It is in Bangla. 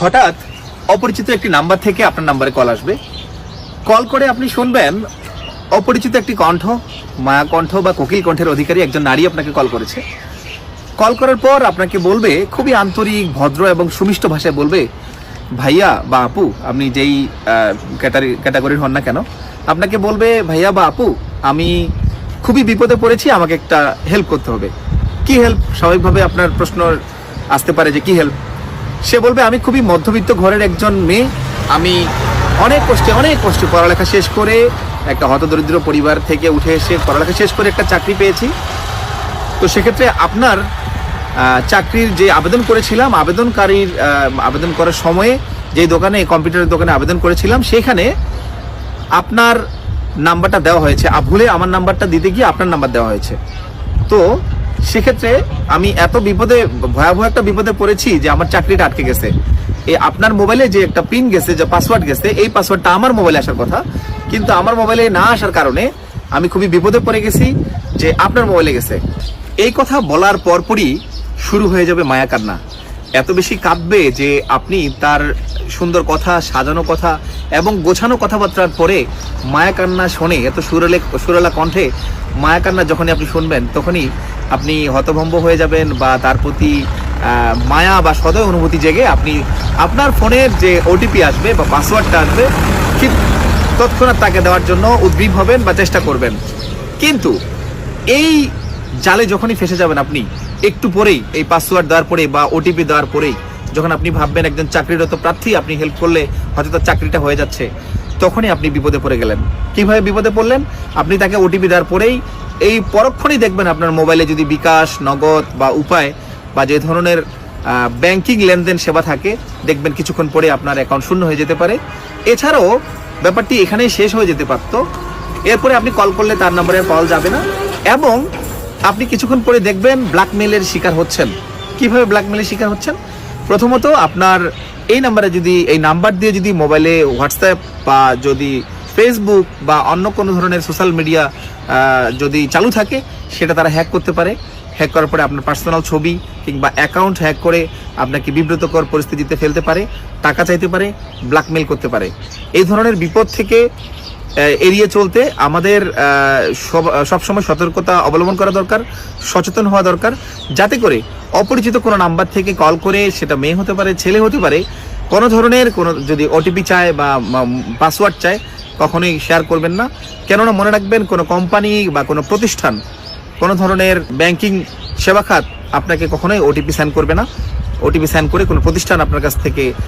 হঠাৎ অপরিচিত একটি নাম্বার থেকে আপনার নাম্বারে কল আসবে। কল করে আপনি শুনবেন অপরিচিত একটি কণ্ঠ, মায়া কণ্ঠ বা কোকিল কণ্ঠের অধিকারী একজন নারী আপনাকে কল করেছে। কল করার পর আপনাকে বলবে, খুবই আন্তরিক, ভদ্র এবং সুমিষ্ট ভাষায় বলবে, ভাইয়া বা আপু, আপনি যেই ক্যাটাগরির হন না কেন, আপনাকে বলবে, ভাইয়া বা আপু, আমি খুবই বিপদে পড়েছি, আমাকে একটা হেল্প করতে হবে। কি হেল্প? স্বাভাবিকভাবে আপনার প্রশ্ন আসতে পারে যে কি হেল্প। সে বলবে, আমি খুবই মধ্যবিত্ত ঘরের একজন মেয়ে, আমি অনেক কষ্টে পড়ালেখা শেষ করে একটা হতদরিদ্র পরিবার থেকে উঠে এসে পড়ালেখা শেষ করে একটা চাকরি পেয়েছি। তো সেক্ষেত্রে আপনার চাকরির যে আবেদন করেছিলাম, আবেদন করার সময়ে যে দোকানে, কম্পিউটারের দোকানে আবেদন করেছিলাম, সেখানে আপনার নাম্বারটা দেওয়া হয়েছে। ভুলে আমার নাম্বারটা দিতে গিয়ে আপনার নাম্বার দেওয়া হয়েছে। তো সেক্ষেত্রে আমি এত ভয়াবহ একটা বিপদে পড়েছি যে আমার চাকরিটা আটকে গেছে। এই আপনার মোবাইলে যে একটা পিন গেছে, যে পাসওয়ার্ড গেছে, এই পাসওয়ার্ডটা আমার মোবাইলে আসার কথা, কিন্তু আমার মোবাইলে না আসার কারণে আমি খুবই বিপদে পড়ে গেছি যে আপনার মোবাইলে গেছে। এই কথা বলার পরপরই শুরু হয়ে যাবে মায়া কান্না। এত বেশি কাঁদবে যে আপনি তার সুন্দর কথা, সাজানো কথা এবং গোছানো কথাবার্তার পরে মায়া কান্না শোনে, এত সুরেলা কণ্ঠে মায়া কান্না যখনই আপনি শুনবেন, তখনই আপনি হতভম্ব হয়ে যাবেন বা তার প্রতি মায়া বা সদয় অনুভূতি জেগে আপনি আপনার ফোনের যে ওটিপি আসবে বা পাসওয়ার্ডটা আসবে, ঠিক তৎক্ষণাৎ তাকে দেওয়ার জন্য উদ্গ্রীব হবেন বা চেষ্টা করবেন। কিন্তু এই জালে যখনই ফেসে যাবেন আপনি, একটু পরেই এই পাসওয়ার্ড দেওয়ার পরে বা ওটিপি দেওয়ার পরেই যখন আপনি ভাববেন একজন চাকরিরত প্রার্থী, আপনি হেল্প করলে হয়তো তার চাকরিটা হয়ে যাচ্ছে, তখনই আপনি বিপদে পড়ে গেলেন। কিভাবে বিপদে পড়লেন? আপনি তাকে ওটিপি দেওয়ার পরেই এই পরক্ষণেই দেখবেন আপনার মোবাইলে যদি বিকাশ, নগদ বা উপায় বা যে ধরনের ব্যাংকিং লেনদেন সেবা থাকে, দেখবেন কিছুক্ষণ পরে আপনার অ্যাকাউন্ট শূন্য হয়ে যেতে পারে। এছাড়াও ব্যাপারটি এখানেই শেষ হয়ে যেতে পারত। এরপরে আপনি কল করলে তার নম্বরে কল যাবে না এবং আপনি কিছুক্ষণ পরে দেখবেন ব্ল্যাকমেইলের শিকার হচ্ছেন। কিভাবে ব্ল্যাকমেইলের শিকার হচ্ছেন? প্রথমত, আপনার এই নাম্বার দিয়ে যদি মোবাইলে হোয়াটসঅ্যাপ বা যদি ফেসবুক বা অন্য কোনো ধরনের সোশ্যাল মিডিয়া যদি চালু থাকে, সেটা তারা হ্যাক করতে পারে। হ্যাক করার পরে আপনার পার্সোনাল ছবি কিংবা অ্যাকাউন্ট হ্যাক করে আপনাকে বিব্রতকর পরিস্থিতিতে ফেলতে পারে, টাকা চাইতে পারে, ব্ল্যাকমেইল করতে পারে। এই ধরনের বিপদ থেকে এড়িয়ে চলতে আমাদের সবসময় সতর্কতা অবলম্বন করা দরকার, সচেতন হওয়া দরকার, যাতে করে অপরিচিত কোনো নাম্বার থেকে কল করে, সেটা মেয়ে হতে পারে, ছেলে হতে পারে, কোনো ধরনের যদি ওটিপি চায় বা পাসওয়ার্ড চায়, কখনোই শেয়ার করবেন না। কেননা মনে রাখবেন, কোনো কোম্পানি বা কোনো প্রতিষ্ঠান, কোনো ধরনের ব্যাংকিং সেবা খাত আপনাকে কখনোই ওটিপি সেন্ড করবে না। ওটিপি সেন্ড করে কোনো প্রতিষ্ঠান আপনার কাছ থেকে